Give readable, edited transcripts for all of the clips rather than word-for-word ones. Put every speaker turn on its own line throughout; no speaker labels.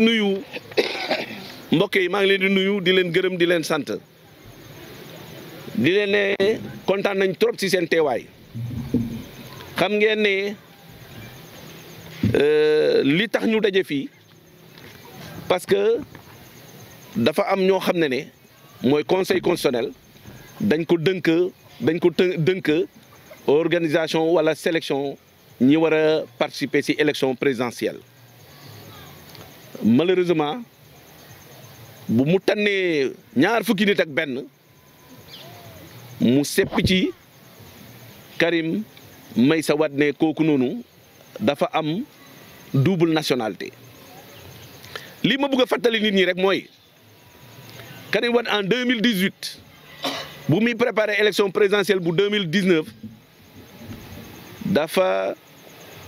nuyu mbokk yi maa ngi leen di nuyu di leen gërëm di leen sant di leen ne kontaan nañ trop ci seen teewaay xam ngeen ne li tax ñu daje fii parce que dafa am ñoo xam ne mooy conseil constitutionnel dañ ko dënk organisation wala sélection ñi war a participer ci élection présidentielle. Malheureusement bu mu tànnee ñaar fukki nit ak benn mu sepp ci Karim Meïssa Wade ne kooku noonu dafa am double nationalité. li ma bëgg a fàttali nit ñi rek mooy Karim Wade en 2018 bu muy préparé élection présidentielle bu 2019 dafa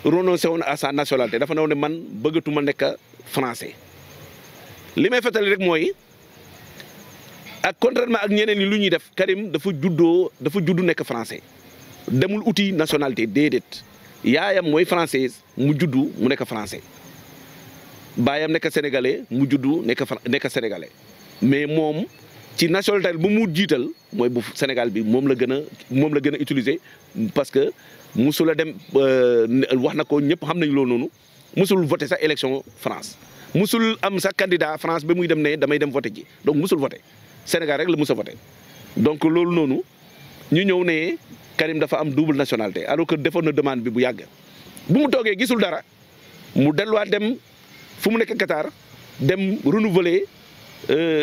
renoncé woon à sa nationalité dafa ne man bëggatuma nekk français. li may fàttali rek mooy ak contrairement ak ñeneen ñi lu ñuy def Karim dafa juddu nekk français demul uti nationalité déedéet yaayam mooy française mu juddu mu nekk français baayam nekk sénégalais mu juddu nekk sénégalais mais moom ci nationalité bu mu jiital mooy bu Sénégal bi moom la gën a utiliser parce que musul a dem wax na ko ñëpp xam nañu loolu noonu musul voté sax élection France musul am sax candidat France ba muy dem ne damay dem voté ji donc musul voté Sénégal rek la mus a voté donc loolu noonu ñu ñëw ne Karim dafa am double nationalité alors que defoon na demande bi bu yàgg bu mu toogee gisul dara mu delluwaat dem fu mu nekk Qatar dem renouveler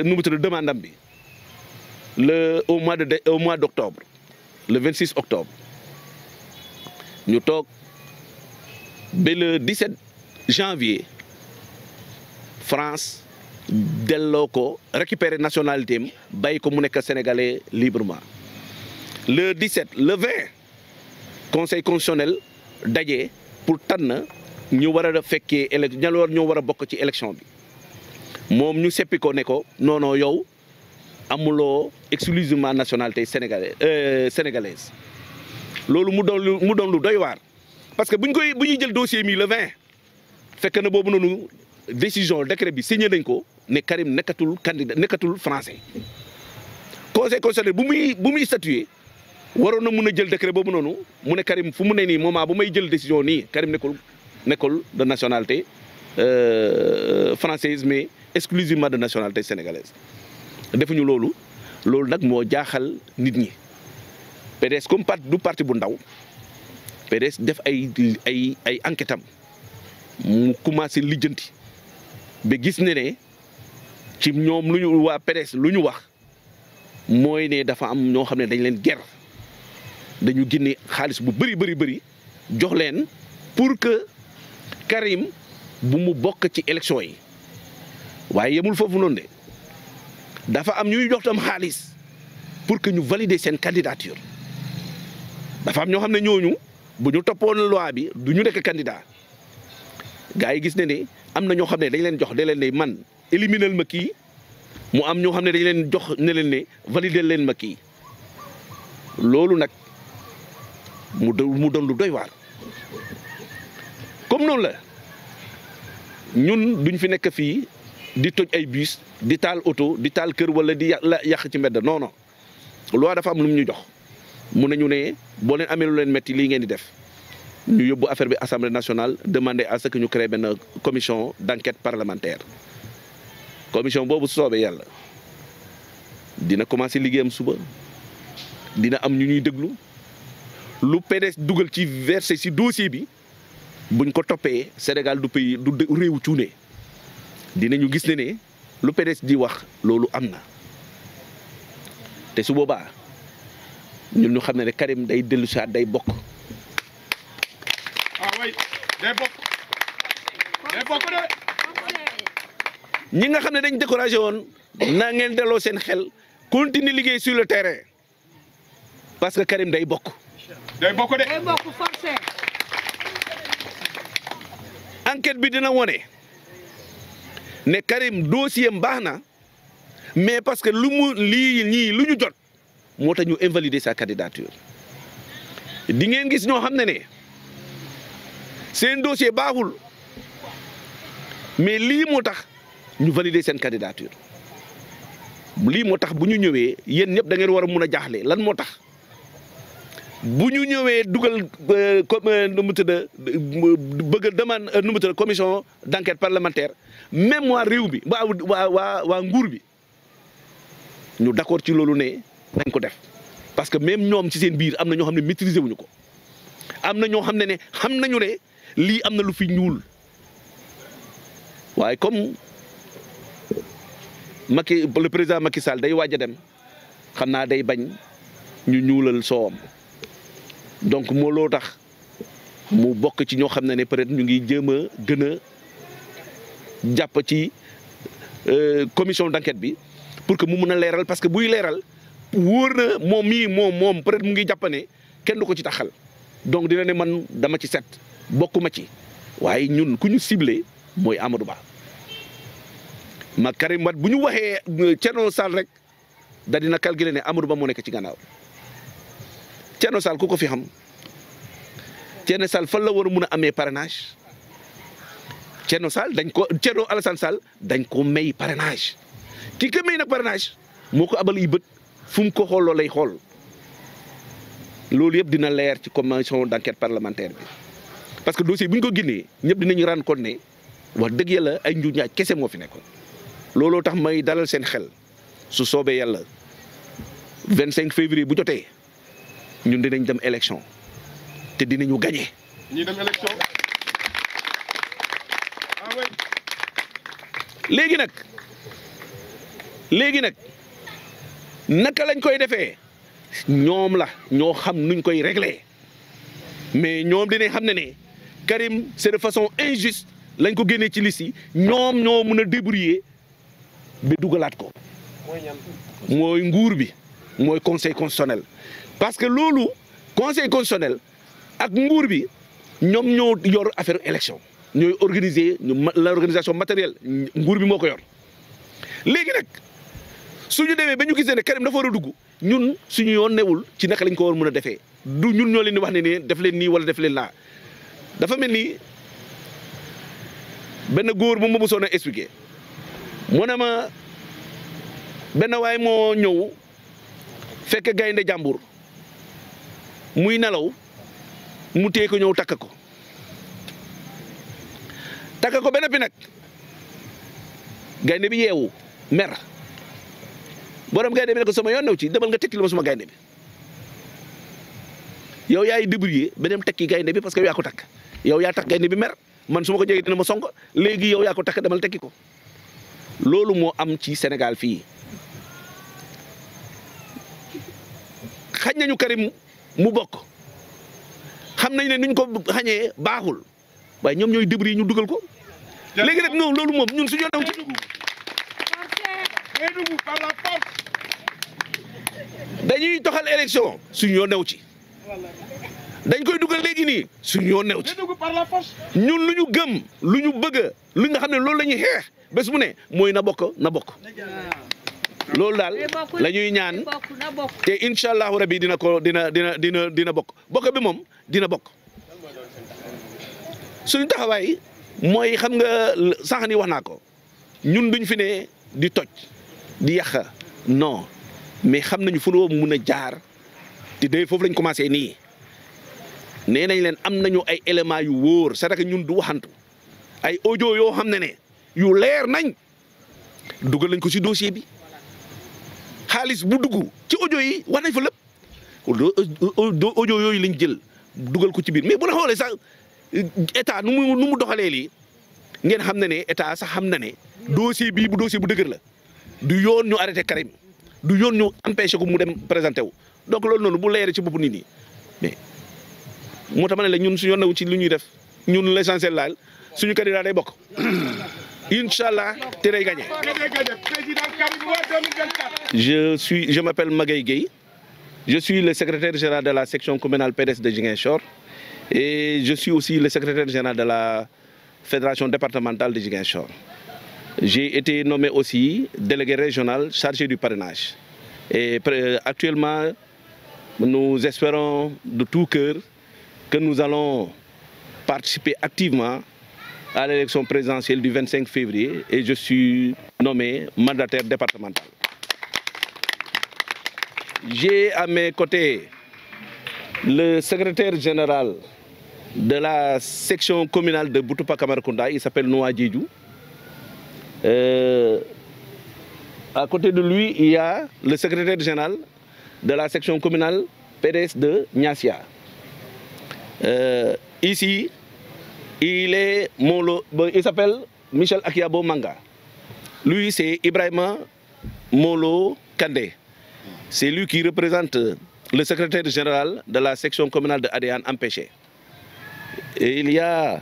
nu mu tudd demande am bi au mois d'octobre le 26 octobre ñu toog ba le 17 janvier France delloo ko récupérer nationalité am bàyyi ko mu nekk sénégalais librement le 17 le 20 conseil constitutionnel daje pour tànn ñu war a fekkee ñoo war a bokk ci élection bi moom ñu seppi ko ne ko non yow amuloo exclusivement nationalité sénégalaise loolu mu doon lu doy waar parce que bu ñuy jël dossier mi le 20 fekk na boobu noonu décision décret bi signé nañ ko ne Karim nekkatul candidat nekkatul français conseil constitutionnel bu muy statuer waroon na mun a jël décret boobu noonu mu ne Karim fu mu ne nii moment bu may jël décision nii Karim nekkul de nationalité française mais exclusivement de nationalité sénégalaise defuñu loolu nag moo jaaxal nit ñi PDS comme du parti bu ndaw PDS def ay enquête am mu commencé lijjanti ba gis ne ci ñoom waa PDS lu ñu wax mooy ne dafa am ñoo xam ne dañ leen ger dañu génne xaalis bu bëri jox leen pour que Karim bu mu bokk ci élection yi waaye yemul foofu noonu de dafa am ñuy jox tam xaalis pour que ñu valider seen candidature dafa am ñoo xam ne ñooñu bu ñu toppoon loi bi du ñu nekk candidat gars yi gis ne am na ñoo xam ne dañ leen jox de leen ne man éliminal ma kii mu am ñoo xam ne dañ leen jox ne leen ne valider leen ma kii loolu nag mu doon lu doy waar comme noonu la ñun duñ fi nekk fii di toj ay bus di taal oto di taal kër wala di yàq ci mbedd non loi dafa am lu mu ñu jox mun nañu ne boo leen amee lu leen metti lii ngeen di def ñu yóbbu affaire bi assemblée nationale demander à ce que ñu crée benn commission d'enquête parlementaire commission boobu soobee yàlla dina commencer liggéeyam suba dina am ñu ñuy déglu lu PDS dugal ci versé ci dossier bi buñ ko toppee Sénégal du réewu cuune dinañu gis ne lu PDS di wax loolu am na te su boobaa ñun ñu xam ne Karim day dellu si day bokk.
day bokk de.
ñi nga xam ne dañ découragé woon na ngeen delloo seen xel continuer liggéey sur le terrain parce que Karim day bokk.
day bokk de.
day bokk forcé.
enquête bi dina wone ne Karim dossier am baax na mais parce que lu ñu jot moo tax ñu invalider sa candidature di ngeen gis ñoo xam ne seen dossier baaxul mais lii moo tax ñu valider seen candidature lii moo tax bu ñu ñëwee yéen ñëpp da ngeen war a mun a jaaxle lan moo tax bu ñu ñëwee dugal nu mu tudd bëgg a demande nu mu tudd commission d'enquête parlementaire même waa réew bi waa nguur bi ñu d'accord ci loolu ne dañ ko def parce que même ñoom ci seen biir am na ñoo xam ne maîtriser wuñu ko am na ñoo xam ne xam nañu ne lii am na lu fi ñuul waaye comme le président Macky Sall day waaj a dem xam naa day bañ ñu ñuulal soowam donc moo loo tax mu bokk ci ñoo xam ne peut-être ñu ngi jéem a gën a jàpp ci commission d'enquête bi pour que mu mun a leeral parce que buy leeral wóor na moom mii moom peut-être mu ngi jàpp ne kenn du ko ci taxal donc dina ne man dama ci set bokkuma ci waaye ñun ku ñu ciblé mooy Amadou Ba ma Karim Wade bu ñu waxee Thierno Sall rek da dina calculer ne Amadou Ba moo nekk ci gannaaw Thierno Sall ku ko fi xam Thierno Sall fan la war a mun a amee parrainage Thierno Alassane Sall dañ ko may parrainage ki ko may nag parrainage moo ko abal yi bët fu mu ko xooloo lay xool loolu yëpp dina leer ci commission d'enquête parlementaire bi parce que dossier bu ñu ko génnee ñëpp dinañu rendre compte ne wax dëgg yàlla ay njuuj njaaj kese moo fi nekkoon looloo tax may dalal seen xel su soobee yàlla 25 février bu jotee ñun dinañ dem élection te dinañu gagné.
ñuy dem élection. Ah oui.
léegi nag naka lañ koy defee ñoom la ñoo xam nuñ koy régler mais ñoom dinañ xam ne Karim c'est de façon injuste lañ ko génnee ci liste yi ñoom ñoo mun a débrouiller ba dugalaat ko. mooy nguur bi mooy conseil constitutionnel. parce que loolu conseil constitutionnel ak nguur bi ñoom ñoo yor affaire élection ñooy organiser l'organisation matérielle nguur bi moo ko yor léegi nag suñu demee ba ñu gisee ne Karim dafa war a dugg ñun suñu yoon newul ci naka lañ ko war mën a defee du ñun ñoo leen di wax ne def leen nii wala def leen laa dafa mel ni benn góor bu ma mësoon a expliquer mu ne ma benn waay moo ñëw fekk gaynde jàmbur muy nelaw mu téye ko ñëw takk ko ba noppi nag gaynde bi yeewu mer borom gaynde bi ne ko sama yoon new ci demal nga tekki lu ma suma gaynde bi yow yaay débrouiller beneen tekki gaynde bi parce que yow yaa ko takk yow yaa takk gaynde bi mer man su ma ko jegee dina ma song léegi yow yaa ko takk demal tekki ko loolu moo am ci Sénégal fii xañ nañu Karim mu bokk xam nañ ne nuñ ko xañee baaxul waaye ñoom ñooy débrouiller ñu dugal ko léegi nag non loolu moom ñun suñu yoon ci dañuy doxal élection suñu yoon new ci dañ koy dugal léegi nii suñu yoon new ci ñun lu ñu gëm lu ñu bëgg lu nga xam ne loolu la ñuy xeex bés bu ne mooy na bokk loolu daal la ñuy ñaan te incha allahu rabi dina bokk bi moom dina bokk suñu taxawaay mooy xam nga sànq ni wax naa ko ñun duñ fi ne di toj di yàq non mais xam nañu fu ñu mun a jaar te day foofu lañ commencé nii nee nañ leen am nañu ay éléments yu wóor c'est-à-dire que ñun du waxantu ay audio yoo xam ne yu leer nañ dugal nañ ko ci dossier bi xaalis bu dugg ci audio yi wax nañ fa lépp audio yooyu lañ jël dugal ko ci biir mais bu la xoolee sax état nu mu doxalee lii ngeen xam ne état sax xam na ne dossier bii bu dossier bu dëgër la du yoon ñu arrêté Karim du yoon ñu empêché ko mu dem présenté wu donc loolu noonu bu leeree ci bopp nit ñi mais moo tax ma ne la ñun suñu yoon newu ci lu ñuy def ñun l'essentiel laal suñu candidat day bokk Inch'Allah te day gagné. Je m'appelle Magaye Gueye. Je suis le secrétaire général de la section communale PDS de Ziguinchor et je suis aussi le secrétaire général de la fédération départementale de Ziguinchor. J'ai été nommé aussi délégué régional chargé du parrainage. Et actuellement, nous espérons de tout cœur que nous allons participer activement à l'élection présidentielle du 25 février et je suis nommé mandataire départemental. J'ai à mes côtés le secrétaire général de la section communale de Boutoupa Camaracounda, il s'appelle Noa Djedjou. À côté de lui, il y a le secrétaire général de la section communale PDS de Niassia. Ici, il s'appelle Michel Akiabo Manga. Lui, c'est Ibrahima Molo Kandé. C'est lui qui représente le secrétaire général de la section communale de Adéan Empêché. Et il y a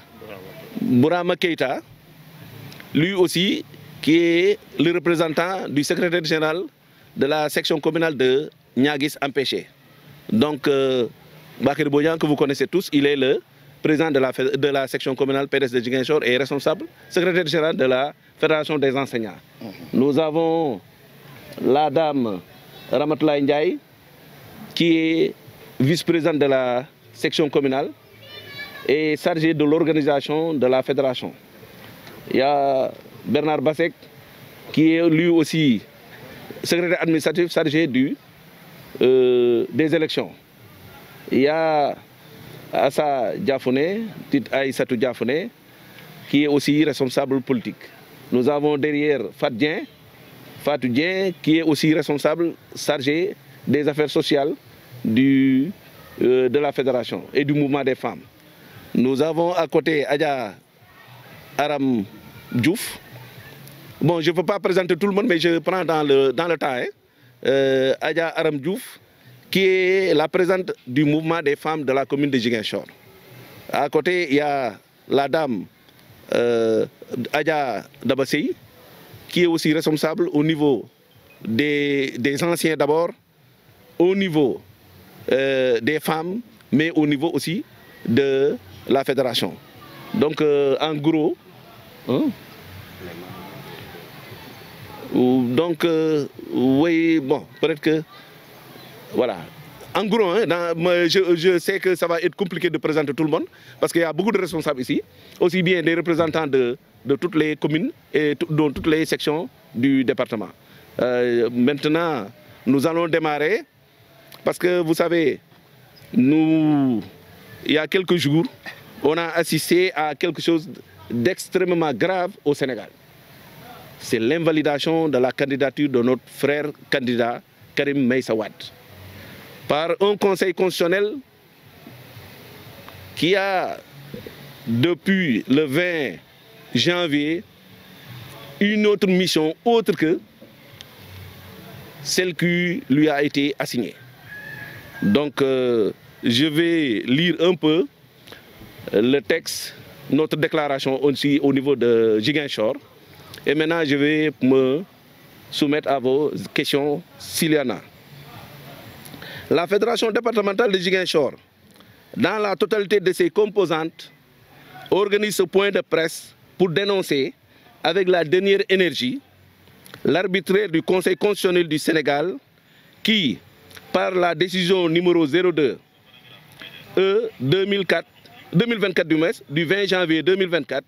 Bourama Keita, lui aussi, qui est le représentant du secrétaire général de la section communale de Niagis Empêché. Donc, Bakir Boyan, que vous connaissez tous, il est le président de la section communale PDS de Ziguinchor et responsable secrétaire général de la Fédération des enseignants. Nous avons la dame Ramatoulaye Ndiaye, qui est vice-présidente de la section communale et chargée de l'organisation de la fédération. Il y a Bernard Bassek, qui est lui aussi secrétaire administratif chargé des élections. Il y a Assa Diafone, Aïssatou Diafone, qui est aussi responsable politique. Nous avons derrière Fatou Dien, qui est aussi responsable chargé des affaires sociales de la fédération et du mouvement des femmes. Nous avons à côté Adja Aram Diouf. Bon, je ne peux pas présenter tout le monde, mais je prends dans le temps. Adja Aram Diouf, qui est la présidente du mouvement des femmes de la commune de Ziguinchor. À côté, il y a la dame Adja Dabassi, qui est aussi responsable au niveau des anciens d'abord, au niveau des femmes, mais au niveau aussi de la fédération. Donc, en gros, oui, bon, peut-être que, voilà. En gros, je sais que ça va être compliqué de présenter tout le monde, parce qu'il y a beaucoup de responsables ici, aussi bien des représentants de toutes les communes et de toutes les sections du département. Maintenant, nous allons démarrer, parce que vous savez, il y a quelques jours, on a assisté à quelque chose d'extrêmement grave au Sénégal. C'est l'invalidation de la candidature de notre frère candidat Karim Meïssa Wade par un conseil constitutionnel qui a, depuis le 20 janvier, une autre mission autre que celle qui lui a été assignée. Donc, je vais lire un peu le texte, notre déclaration aussi au niveau de Ziguinchor. Et maintenant, je vais me soumettre à vos questions s'il y en a. La Fédération départementale de Ziguinchor, dans la totalité de ses composantes, organise ce point de presse pour dénoncer, avec la dernière énergie, l'arbitraire du Conseil constitutionnel du Sénégal qui, par la décision numéro 02 2024 du 20 janvier 2024,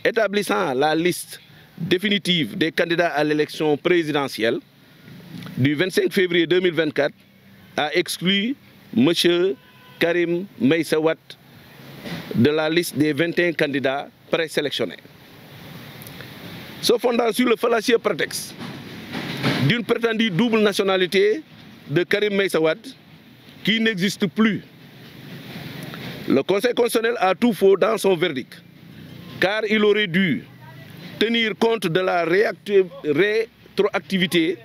établissant la liste définitive des candidats à l'élection présidentielle du 25 février 2024, a exclu M. Karim Meïssa Wade de la liste des 21 candidats présélectionnés. Se fondant sur le fallacieux prétexte d'une prétendue double nationalité de Karim Meïssa Wade qui n'existe plus, le Conseil constitutionnel a tout faux dans son verdict, car il aurait dû tenir compte de la rétroactivité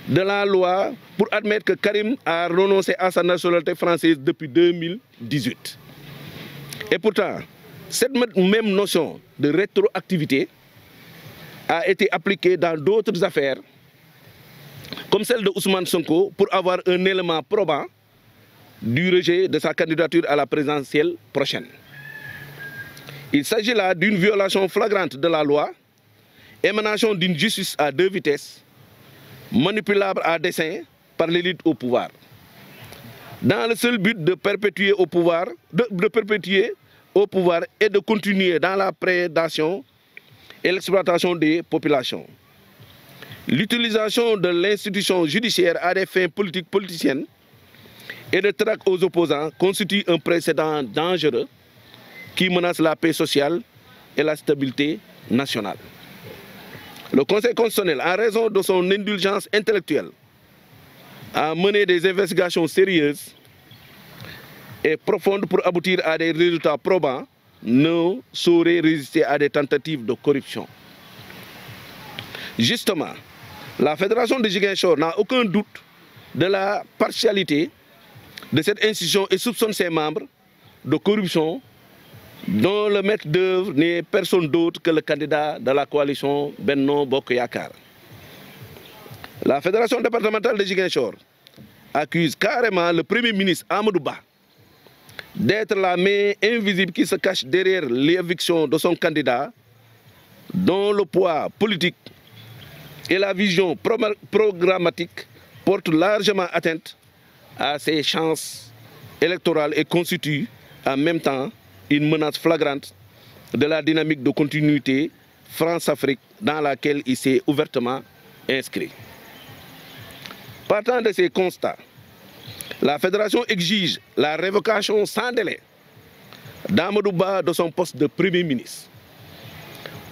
de la loi pour admettre que Karim a renoncé à sa nationalité française depuis 2018. Et pourtant, cette même notion de rétroactivité a été appliquée dans d'autres affaires, comme celle de Ousmane Sonko, pour avoir un élément probant du rejet de sa candidature à la présidentielle prochaine. Il s'agit là d'une violation flagrante de la loi, émanation d'une justice à deux vitesses, manipulable à dessein par l'élite au pouvoir, dans le seul but de perpétuer au pouvoir est de continuer dans la prédation et l'exploitation des populations. L'utilisation de l'institution judiciaire à des fins politiques politiciennes et de traque aux opposants constitue un précédent dangereux qui menace la paix sociale et la stabilité nationale. Le Conseil constitutionnel, en raison de son indulgence intellectuelle, a mené des investigations sérieuses et profondes pour aboutir à des résultats probants, ne saurait résister à des tentatives de corruption. Justement, la Fédération de Ziguinchor n'a aucun doute de la partialité de cette institution et soupçonne ses membres de corruption dont le maître d'œuvre n'est personne d'autre que le candidat de la coalition Benno Bokk Yakaar. La Fédération départementale de Ziguinchor accuse carrément le Premier ministre Amadou Ba d'être la main invisible qui se cache derrière l'éviction de son candidat, dont le poids politique et la vision programmatique portent largement atteinte à ses chances électorales et constituent en même temps une menace flagrante de la dynamique de continuité France-Afrique dans laquelle il s'est ouvertement inscrit. Partant de ces constats, la Fédération exige la révocation sans délai d'Amadou Ba de son poste de Premier ministre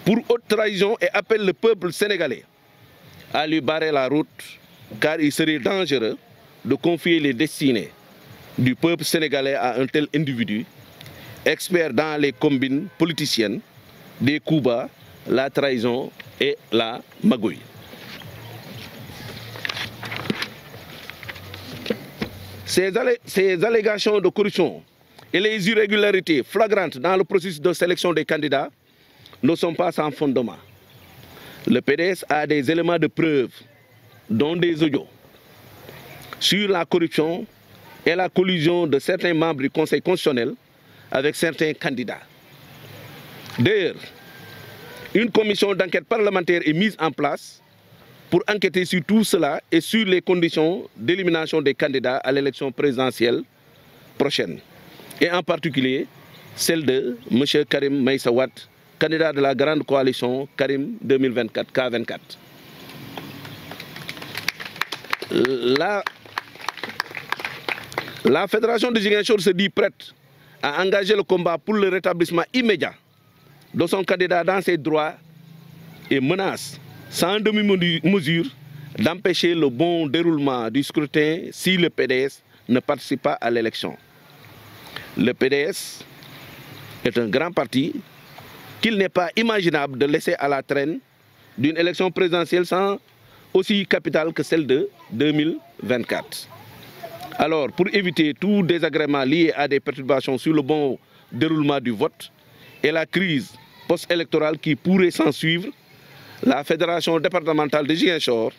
pour haute trahison et appelle le peuple sénégalais à lui barrer la route, car il serait dangereux de confier les destinées du peuple sénégalais à un tel individu, expert dans les combines politiciennes, des coups bas, la trahison et la magouille. Ces allégations de corruption et les irrégularités flagrantes dans le processus de sélection des candidats ne sont pas sans fondement. Le PDS a des éléments de preuve, dont des audios, sur la corruption et la collusion de certains membres du Conseil constitutionnel avec certains candidats. D'ailleurs, une commission d'enquête parlementaire est mise en place pour enquêter sur tout cela et sur les conditions d'élimination des candidats à l'élection présidentielle prochaine. Et en particulier, celle de M. Karim Meïssa Wade, candidat de la grande coalition Karim 2024, K24. La Fédération de Ziguinchor se dit prête à engager le combat pour le rétablissement immédiat de son candidat dans ses droits et menace sans demi-mesure d'empêcher le bon déroulement du scrutin si le PDS ne participe pas à l'élection. Le PDS est un grand parti qu'il n'est pas imaginable de laisser à la traîne d'une élection présidentielle aussi capitale que celle de 2024. Alors, pour éviter tout désagrément lié à des perturbations sur le bon déroulement du vote et la crise post-électorale qui pourrait s'en suivre, la Fédération départementale de Ziguinchor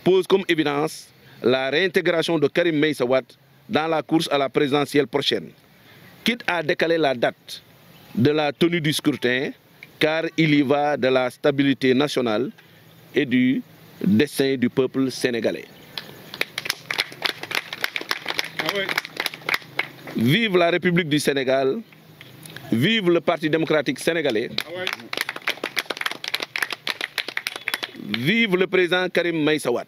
pose comme évidence la réintégration de Karim Meïssa Wade dans la course à la présidentielle prochaine, quitte à décaler la date de la tenue du scrutin, car il y va de la stabilité nationale et du destin du peuple sénégalais. Vive la République du Sénégal, vive le Parti démocratique sénégalais, vive le président Karim Meïssa Wade.